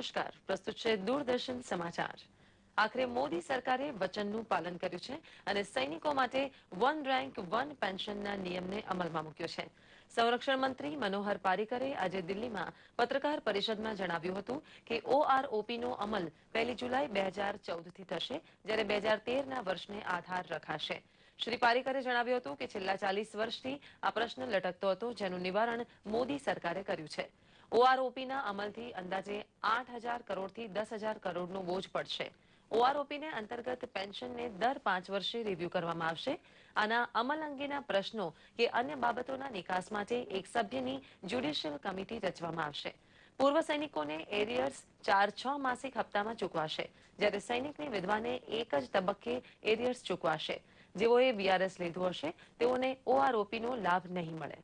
નમસ્કાર, પ્રસ્તુત છે દૂરદર્શન સમાચાર। આખરે મોદી સરકારે વચનનું પાલન કર્યું છે અને સૈનિકો માટે વન રેન્ક વન પેન્શનના નિયમને અમલમાં મૂક્યો છે। સંરક્ષણ મંત્રી મનોહર પારીકરે આજે દિલ્હીમાં પત્રકાર પરિષદમાં જણાવ્યું હતું કે OROPનો અમલ 1 જુલાઈ 2014થી થશે, જ્યારે 2013ના વર્ષને આધાર રખાશે। શ્રી પારીકરે જણાવ્યું હતું કે છેલ્લા 40 વર્ષથી આ પ્રશ્ન લટકતો હતો, જેનું નિવારણ મોદી સરકારે કર્યું છે। OROPના અમલથી અંદાજે 8,000 કરોડથી 10,000 કરોડનો બોજ પડશે। OROPને અંતર્ગત પેન્શનને દર 5 વર્ષે રિવ્યુ કરવામાં આવશે। આના અમલ અંગેના પ્રશ્નો કે અન્ય બાબતોના નિકાસ માટે એક સભ્યની જ્યુડિશિયલ કમિટી રચવામાં આવશે। પૂર્વ સૈનિકોને એરિયર્સ 4-6 માસિક હપ્તામાં ચૂકવાશે, જ્યારે સૈનિકની વિધવાને એક જ તબક્કે એરિયર્સ ચૂકવાશે। જેઓએ VRS લીધું હશે તેઓને OROPનો લાભ નહીં મળે।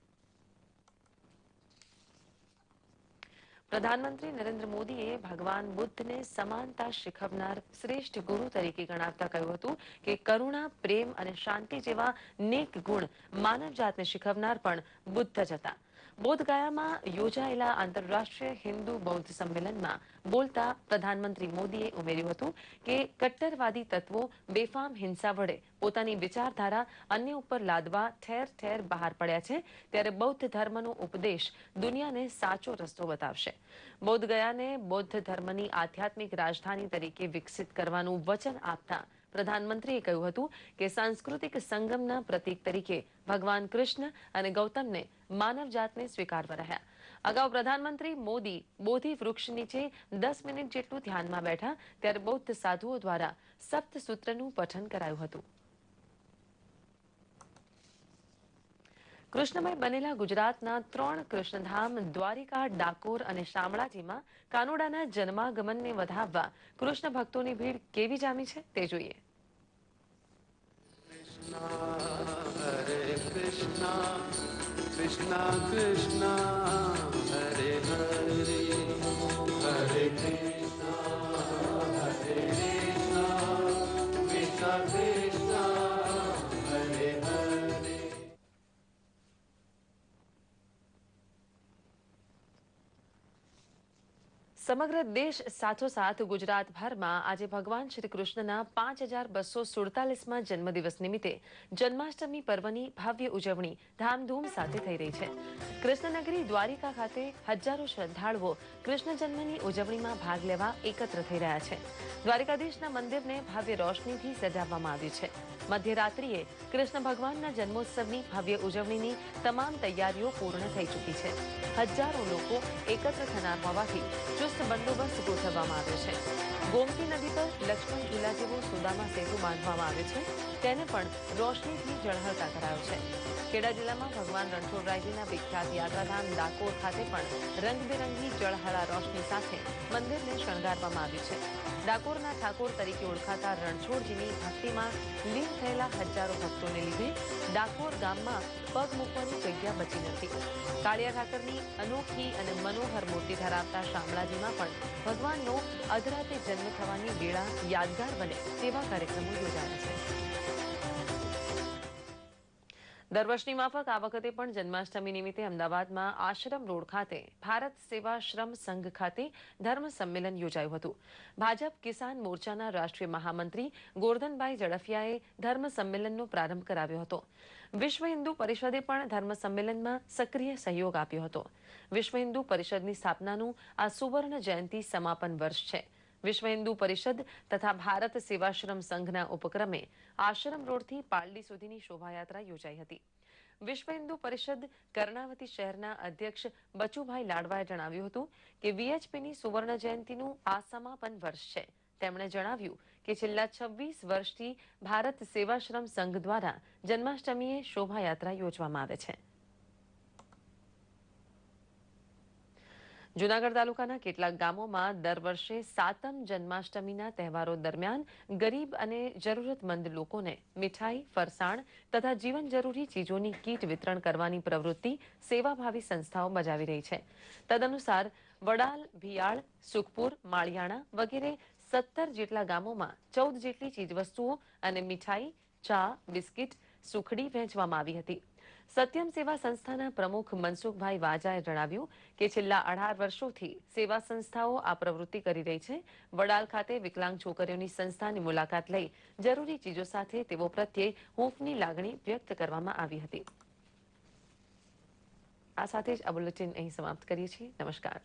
પ્રધાનમંત્રી નરેન્દ્ર મોદીએ ભગવાન બુદ્ધને સમાનતા શીખવનાર શ્રેષ્ઠ ગુરુ તરીકે ગણાવતા કહ્યું હતું કે કરુણા, પ્રેમ અને શાંતિ જેવા નેક ગુણ માનવજાતને શીખવનાર પણ બુદ્ધ જ હતા। બોધગયામાં યોજાયેલા આંતરરાષ્ટ્રીય હિન્દુ બૌદ્ધ સંમેલનમાં બોલતા પ્રધાનમંત્રી મોદીએ ઉમેર્યું હતું કે કટ્ટરવાદી તત્વો બેફામ હિંસા વડે પોતાની વિચારધારા અન્ય ઉપર લાદવા ઠેર ઠેર બહાર પડ્યા છે, ત્યારે બૌદ્ધ ધર્મનો ઉપદેશ દુનિયાને સાચો રસ્તો બતાવશે। બોધગયાને બૌદ્ધ ધર્મની આધ્યાત્મિક રાજધાની તરીકે વિકસિત કરવાનું વચન આપતા પ્રધાનમંત્રીએ કહ્યું હતું કે સાંસ્કૃતિક સંગમના પ્રતીક તરીકે ભગવાન કૃષ્ણ અને ગૌતમને માનવજાતને સ્વીકારવા રહ્યા। અગાઉ પ્રધાનમંત્રી મોદી બોધિ વૃક્ષ નીચે 10 મિનિટ જેટલું ધ્યાનમાં બેઠા, ત્યારે બૌદ્ધ સાધુઓ દ્વારા સપ્તસૂત્રનું પઠન કરાયું હતું। કૃષ્ણમય બનેલા ગુજરાતના 3 કૃષ્ણધામ દ્વારિકા, ડાકોર અને શામળાજીમાં કાનુડાના જન્માગમનને વધાવવા કૃષ્ણ ભક્તોની ભીડ કેવી જામી છે તે જોઈએ। कृष्णा कृष्णा हरे हरे हरे कृष्णा कृष्णा कृष्णा हरे हरे। સમગ્ર દેશ સાથોસાથ ગુજરાતભરમાં આજે ભગવાન શ્રી કૃષ્ણના 5247માં જન્મદિવસ નિમિત્તે જન્માષ્ટમી પર્વની ભવ્ય ઉજવણી ધામધૂમ સાથે થઈ રહી છે। કૃષ્ણનગરી દ્વારિકા ખાતે હજારો શ્રદ્ધાળુઓ કૃષ્ણ જન્મની ઉજવણીમાં ભાગ લેવા એકત્ર થઈ રહ્યા છે। દ્વારિકાધીશના મંદિરને ભવ્ય રોશનીથી સજાવવામાં આવ્યું છે। મધ્યરાત્રિએ કૃષ્ણ ભગવાનના જન્મોત્સવની ભવ્ય ઉજવણીની તમામ તૈયારીઓ પૂર્ણ થઈ ચૂકી છે। હજારો લોકો એકત્ર થનાર હોવાથી ચુસ્ત બંદોબસ્ત ગોઠવવામાં આવ્યો છે। ગોમતી નદી પર લક્ષ્મણ ઝૂલા જેવો સુદામા સેતુ બાંધવામાં આવ્યો છે, તેને પણ રોશનીથી ઝળહળતા કરાયો છે। ખેડા જિલ્લામાં ભગવાન રણછોડરાયજીના વિખ્યાત યાત્રાધામ ડાકોર ખાતે પણ રંગબેરંગી ઝળહળા રોશની સાથે મંદિરને શણગારવામાં આવ્યું છે। ડાકોરના ઠાકોર તરીકે ઓળખાતા રણછોડજીની ભક્તિમાં લીન થયેલા હજારો ભક્તોને લીધે ડાકોર ગામમાં પગ મૂકવાની જગ્યા બચી નથી। કાળિયા ઠાકરની અનોખી અને મનોહર મૂર્તિ ધરાવતા શામળાજીમાં પણ ભગવાનનો અધરાતે જન્મ થવાની વેળા યાદગાર બને તેવા કાર્યક્રમો યોજાયા છે। દર વર્ષની માફક આ વખતે પણ જન્માષ્ટમી નિમિત્તે અમદાવાદમાં આશ્રમ રોડ ખાતે ભારત સેવાશ્રમ સંઘ ખાતે ધર્મ સંમેલન યોજાયું હતું। ભાજપ કિસાન મોરચાના રાષ્ટ્રીય મહામંત્રી ગોરધનભાઈ ઝડફિયાએ ધર્મ સંમેલનનો પ્રારંભ કરાવ્યો હતો। વિશ્વ હિન્દુ પરિષદે પણ ધર્મ સંમેલનમાં સક્રિય સહયોગ આપ્યો હતો। વિશ્વ હિન્દુ પરિષદની સ્થાપનાનું આ સુવર્ણ જયંતિ સમાપન વર્ષ છે। વિશ્વ હિન્દુ પરિષદ તથા ભારત સેવાશ્રમ સંઘના ઉપક્રમે આશ્રમ રોડથી પાલડી સુધીની શોભાયાત્રા યોજાઈ હતી। વિશ્વ હિન્દુ પરિષદ કર્ણાવતી શહેરના અધ્યક્ષ બચુભાઈ લાડવાએ જણાવ્યું હતું કે VHPની સુવર્ણ જયંતિનું આ સમાપન વર્ષ છે। તેમણે જણાવ્યું કે છેલ્લા 26 વર્ષથી ભારત સેવાશ્રમ સંઘ દ્વારા જન્માષ્ટમીએ શોભાયાત્રા યોજવામાં આવે છે। જૂનાગઢ તાલુકાના કેટલાક ગામોમાં દર વર્ષે સાતમ જન્માષ્ટમીના તહેવારો દરમિયાન ગરીબ અને જરૂરતમંદ લોકોને મીઠાઈ, ફરસાણ તથા જીવન જરૂરી ચીજોની કીટ વિતરણ કરવાની પ્રવૃત્તિ સેવાભાવી સંસ્થાઓ બજાવી રહી છે। તદનુસાર વડાલ, ભિયાળ, સુખપુર, માળિયાણા વગેરે 17 જેટલા ગામોમાં 14 જેટલી ચીજવસ્તુઓ અને મીઠાઈ, ચા, બિસ્કિટ, સુખડી વહેંચવામાં આવી હતી। સત્યમ સેવા સંસ્થાના પ્રમુખ મનસુખભાઈ વાજાએ જણાવ્યું કે છેલ્લા 18 વર્ષોથી સેવા સંસ્થાઓ આ પ્રવૃત્તિ કરી રહી છે. વડાલ ખાતે વિકલાંગ છોકરીઓની સંસ્થાની મુલાકાત લઈ જરૂરી ચીજો સાથે તેઓ પ્રત્યે હૂંફની લાગણી વ્યક્ત કરવામાં આવી હતી. આ સાથે જ આ બુલેટિન અહીં સમાપ્ત કરીએ છીએ. નમસ્કાર.